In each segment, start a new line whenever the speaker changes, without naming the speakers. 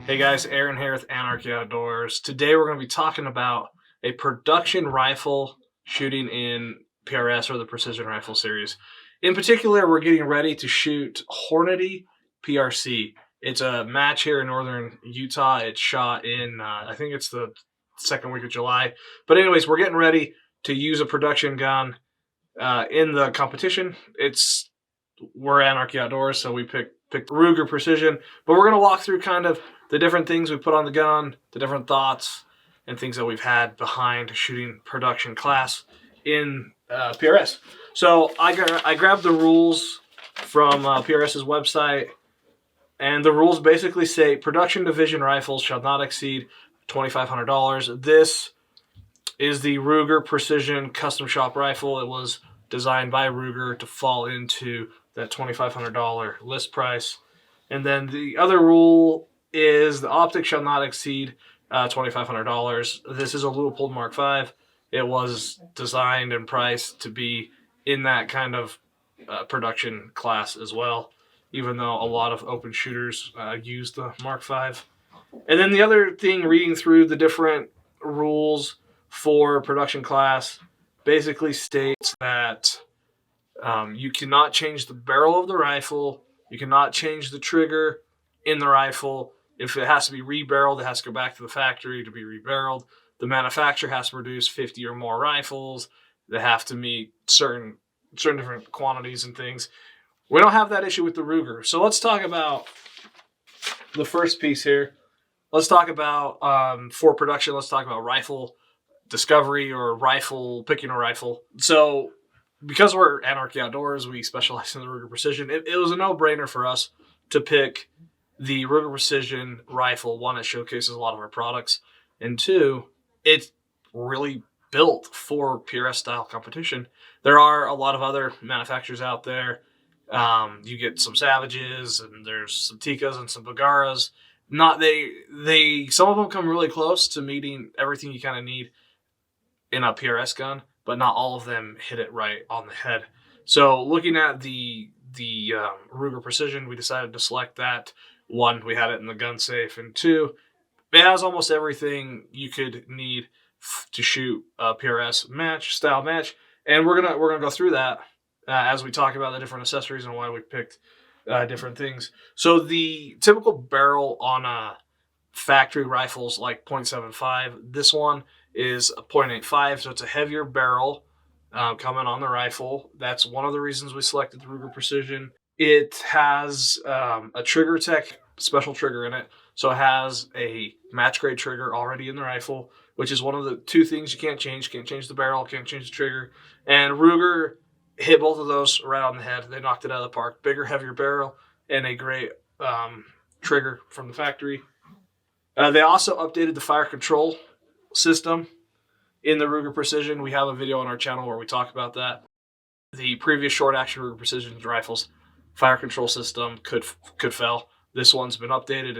Hey guys, Aaron here with Anarchy Outdoors. Today we're going to be talking about a production rifle shooting in PRS or the Precision Rifle series. In particular, we're getting ready to shoot Hornady PRC. It's a match here in northern Utah. It's shot in, I think it's the second week of July. But anyways, we're getting ready to use a production gun in the competition. We're Anarchy Outdoors, so we picked Ruger Precision. But we're going to walk through kind of the different things we put on the gun, the different thoughts, and things that we've had behind shooting production class in PRS. So I grabbed the rules from PRS's website, and the rules basically say production division rifles shall not exceed $2,500. This is the Ruger Precision Custom Shop rifle. It was designed by Ruger to fall into that $2,500 list price. And then the other rule is the Optic shall not exceed $2,500. This is a Leupold Mark V. It was designed and priced to be in that kind of production class as well, even though a lot of open shooters use the Mark V. And then the other thing, reading through the different rules for production class, basically states that you cannot change the barrel of the rifle. You cannot change the trigger in the rifle. If it has to be rebarreled, it has to go back to the factory to be rebarreled. The manufacturer has to produce 50 or more rifles. They have to meet certain different quantities and things. We don't have that issue with the Ruger. So let's talk about the first piece here. Let's talk about, for production, let's talk about rifle discovery or picking a rifle. So because we're Anarchy Outdoors, we specialize in the Ruger Precision. It was a no-brainer for us to pick the Ruger Precision rifle. One, it showcases a lot of our products, and two, it's really built for PRS style competition. There are a lot of other manufacturers out there. You get some Savages, and there's some Tikas and some Bagaras. Some of them come really close to meeting everything you kind of need in a PRS gun, but not all of them hit it right on the head. So looking at the Ruger Precision, we decided to select that. One, we had it in the gun safe, and two, it has almost everything you could need to shoot a PRS style match. And we're gonna go through that as we talk about the different accessories and why we picked different things. So the typical barrel on factory rifles like .75, this one is a .85, so it's a heavier barrel coming on the rifle. That's one of the reasons we selected the Ruger Precision. It has a Trigger Tech special trigger in it, so it has a match grade trigger already in the rifle, which is one of the two things you can't change. Can't change the barrel, can't change the trigger. And Ruger hit both of those right on the head. They knocked it out of the park. Bigger, heavier barrel, and a great trigger from the factory. They also updated the fire control system in the Ruger Precision. We have a video on our channel where we talk about that. The previous short action Ruger Precision rifles fire control system could fail. This one's been updated.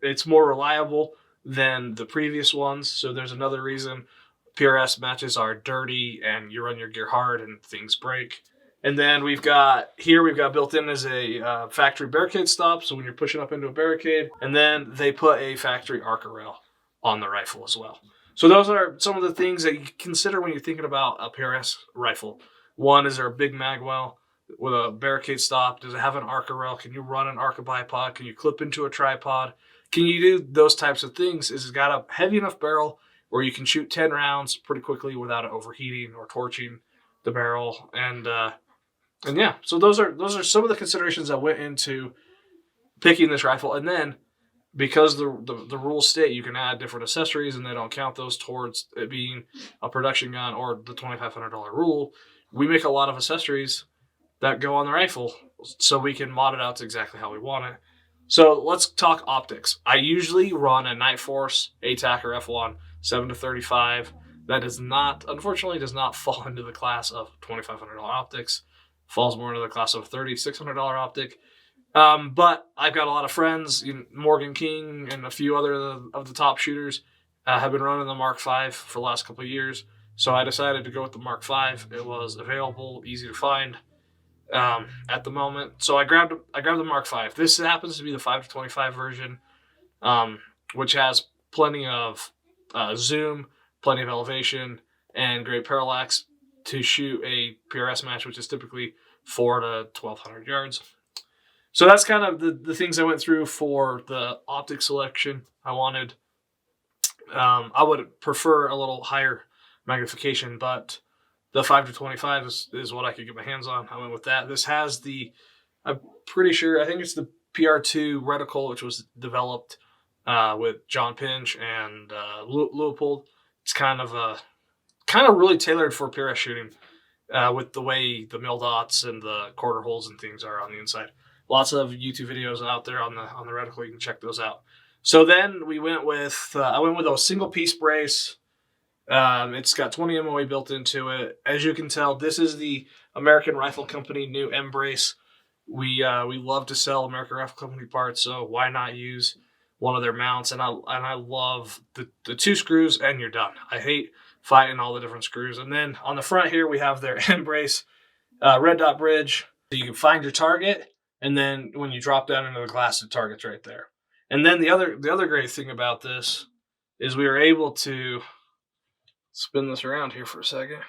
It's more reliable than the previous ones. So there's another reason PRS matches are dirty and you run your gear hard and things break. And then we've got built in as a factory barricade stop. So when you're pushing up into a barricade, and then they put a factory Arca rail on the rifle as well. So those are some of the things that you consider when you're thinking about a PRS rifle. One, is there a big mag well with a barricade stop? Does it have an Arca rail? Can you run an Arca bipod? Can you clip into a tripod? Can you do those types of things? Is it got a heavy enough barrel where you can shoot 10 rounds pretty quickly without it overheating or torching the barrel? And yeah, so those are some of the considerations that went into picking this rifle. And then, because the rules state you can add different accessories and they don't count those towards it being a production gun or the $2,500 rule, we make a lot of accessories that go on the rifle so we can mod it out to exactly how we want it. So let's talk optics. I usually run a Night Force ATAC or F1 7-35. That unfortunately does not fall into the class of $2,500 optics. Falls more into the class of $3,600 optic. But I've got a lot of friends, Morgan King and a few other of the top shooters have been running the Mark V for the last couple of years. So I decided to go with the Mark V. It was available, easy to find at the moment. So I grabbed the Mark V. This happens to be the 5-25 version. which has plenty of zoom, plenty of elevation, and great parallax to shoot a PRS match, which is typically 400 to 1,200 yards. So that's kind of the things I went through for the optic selection. I would prefer a little higher magnification, but the 5 to 25 is what I could get my hands on. I went with that. This has I'm pretty sure, I think it's the PR2 reticle, which was developed with John Pinch and Leupold. It's kind of really tailored for PRS shooting with the way the mil dots and the quarter holes and things are on the inside. Lots of YouTube videos out there on the reticle. You can check those out. So then we went with I went with a single piece brace. It's got 20 MOA built into it. As you can tell, this is the American Rifle Company new M brace. We love to sell American Rifle Company parts, so why not use one of their mounts? And I love the 2 screws, and you're done. I hate fighting all the different screws. And then on the front here, we have their M brace red dot bridge, so you can find your target, and then when you drop down into the glass, the target's right there. And then the other great thing about this is we were able to spin this around here for a second.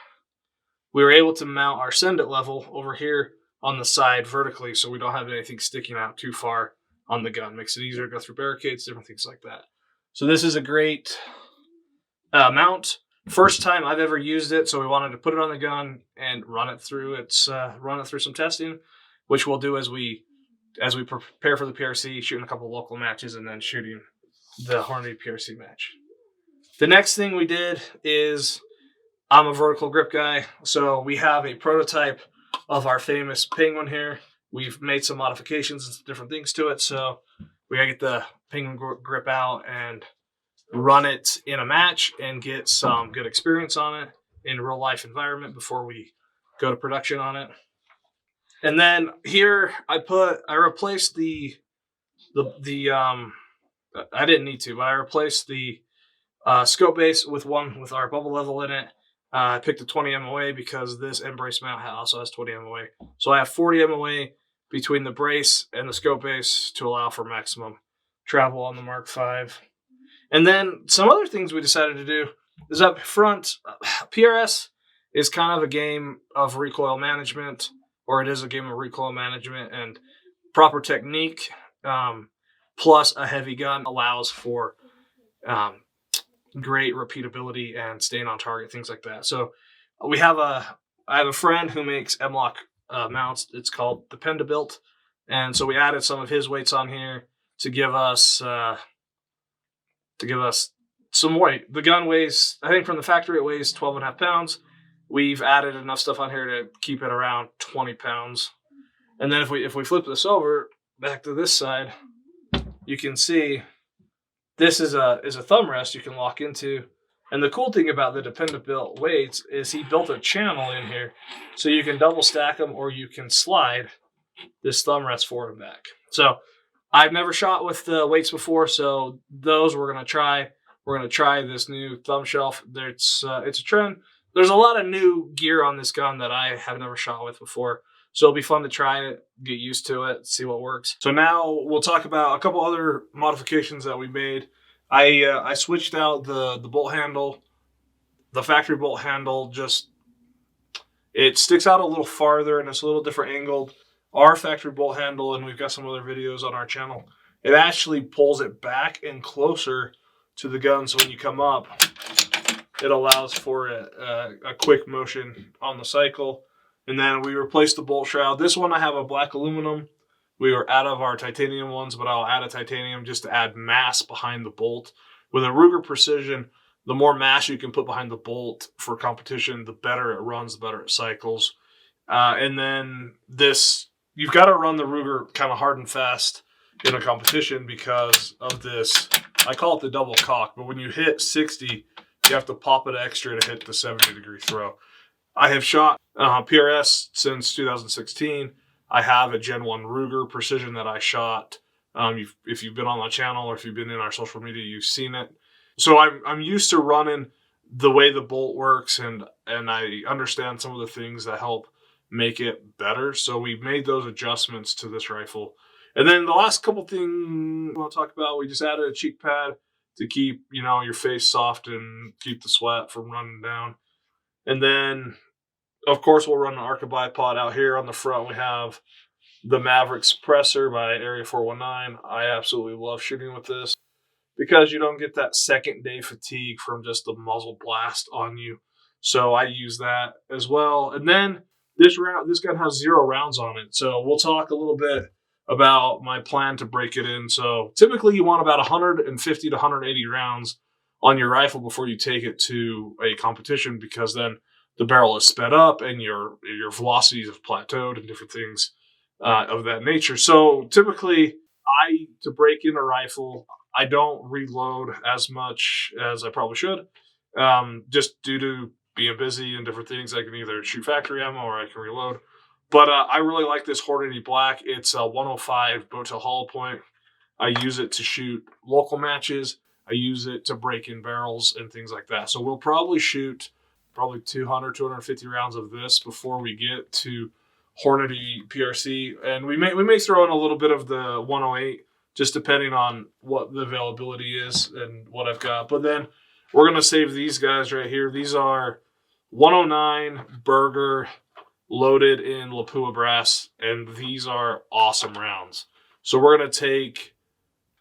We were able to mount our send it level over here on the side vertically, so we don't have anything sticking out too far on the gun. Makes it easier to go through barricades, different things like that. So this is a great mount. First time I've ever used it, so we wanted to put it on the gun and run it through some testing, which we'll do as we prepare for the PRC, shooting a couple of local matches, and then shooting the Hornady PRC match. The next thing we did is, I'm a vertical grip guy, so we have a prototype of our famous Penguin here. We've made some modifications and some different things to it, so we gotta get the Penguin grip out and run it in a match and get some good experience on it in a real life environment before we go to production on it. And then here I replaced the I didn't need to, but I replaced the scope base with one with our bubble level in it. I picked a 20 MOA because this M brace mount also has 20 MOA. So I have 40 MOA between the brace and the scope base to allow for maximum travel on the Mark V. And then some other things we decided to do is up front, PRS is kind of a game of recoil management, or it is a game of recoil management, and proper technique plus a heavy gun allows for great repeatability and staying on target, things like that. So I have a friend who makes M-LOK mounts. It's called Dependabuilt, and so we added some of his weights on here to give us some weight. The gun weighs, I think from the factory it weighs 12.5 pounds. We've added enough stuff on here to keep it around 20 pounds. And then if we flip this over back to this side, you can see this is a thumb rest you can lock into. And the cool thing about the Dependabuilt weights is he built a channel in here, so you can double stack them or you can slide this thumb rest forward and back. So I've never shot with the weights before, so those we're gonna try. We're gonna try this new thumb shelf. It's a trend. There's a lot of new gear on this gun that I have never shot with before, so it'll be fun to try it, get used to it, see what works. So now we'll talk about a couple other modifications that we made. I switched out the bolt handle. The factory bolt handle it sticks out a little farther and it's a little different angled. Our factory bolt handle, and we've got some other videos on our channel, it actually pulls it back and closer to the gun, so when you come up, it allows for a quick motion on the cycle. And then we replaced the bolt shroud. This one I have a black aluminum. We were out of our titanium ones, but I'll add a titanium just to add mass behind the bolt. With a Ruger Precision, the more mass you can put behind the bolt for competition, the better it runs, the better it cycles. And then this, you've got to run the Ruger kind of hard and fast in a competition because of this. I call it the double cock, but when you hit 60, you have to pop it extra to hit the 70-degree throw. I have shot PRS since 2016. I have a Gen 1 Ruger Precision that I shot. If you've been on my channel or if you've been in our social media, you've seen it. So I'm used to running the way the bolt works, and I understand some of the things that help make it better. So we've made those adjustments to this rifle. And then the last couple things I want to talk about, we just added a cheek pad to keep, you know, your face soft and keep the sweat from running down. And then, of course, we'll run an Arca bipod out here. On the front, we have the Maverick suppressor by Area 419. I absolutely love shooting with this because you don't get that second day fatigue from just the muzzle blast on you. So I use that as well. And then this gun has 0 rounds on it. So we'll talk a little bit about my plan to break it in. So typically you want about 150 to 180 rounds on your rifle before you take it to a competition, because then the barrel is sped up and your velocities have plateaued and different things of that nature. So typically, to break in a rifle, I don't reload as much as I probably should, just due to being busy and different things. I can either shoot factory ammo or I can reload. But I really like this Hornady Black. It's a 105 Bowtail hollow point. I use it to shoot local matches. I use it to break in barrels and things like that. So we'll probably shoot 200, 250 rounds of this before we get to Hornady PRC. And we may throw in a little bit of the 108, just depending on what the availability is and what I've got. But then we're going to save these guys right here. These are 109 Burger loaded in Lapua brass, and these are awesome rounds. So we're going to take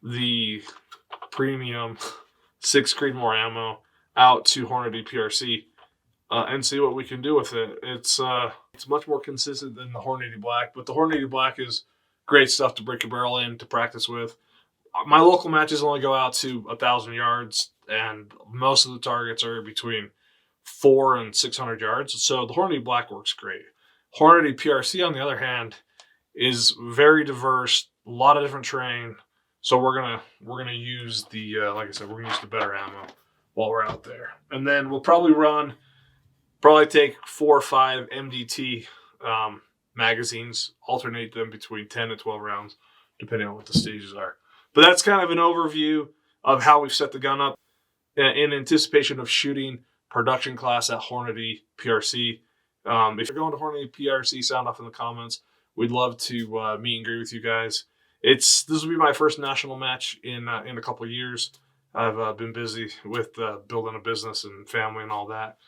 the premium 6 Creedmoor ammo out to Hornady PRC and see what we can do with it. It's much more consistent than the Hornady Black, but the Hornady Black is great stuff to break a barrel in, to practice with. My local matches only go out to 1,000 yards, and most of the targets are between 400 and 600 yards. So the Hornady Black works great. Hornady PRC, on the other hand, is very diverse, a lot of different terrain. So we're gonna use the like I said, we're gonna use the better ammo while we're out there, and then we'll probably take 4 or 5 MDT magazines, alternate them between 10 and 12 rounds, depending on what the stages are. But that's kind of an overview of how we've set the gun up in anticipation of shooting production class at Hornady PRC. If you're going to Hornady PRC, sound off in the comments. We'd love to meet and greet with you guys. This will be my first national match in a couple of years. I've been busy with building a business and family and all that.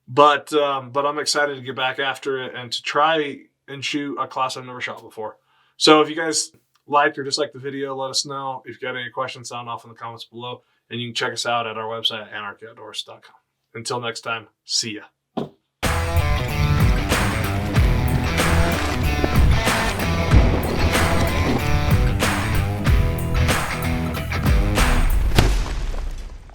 But I'm excited to get back after it and to try and shoot a class I've never shot before. So if you guys liked or disliked the video, let us know. If you got any questions, sound off in the comments below. And you can check us out at our website at anarchyoutdoors.com. Until next time, see ya.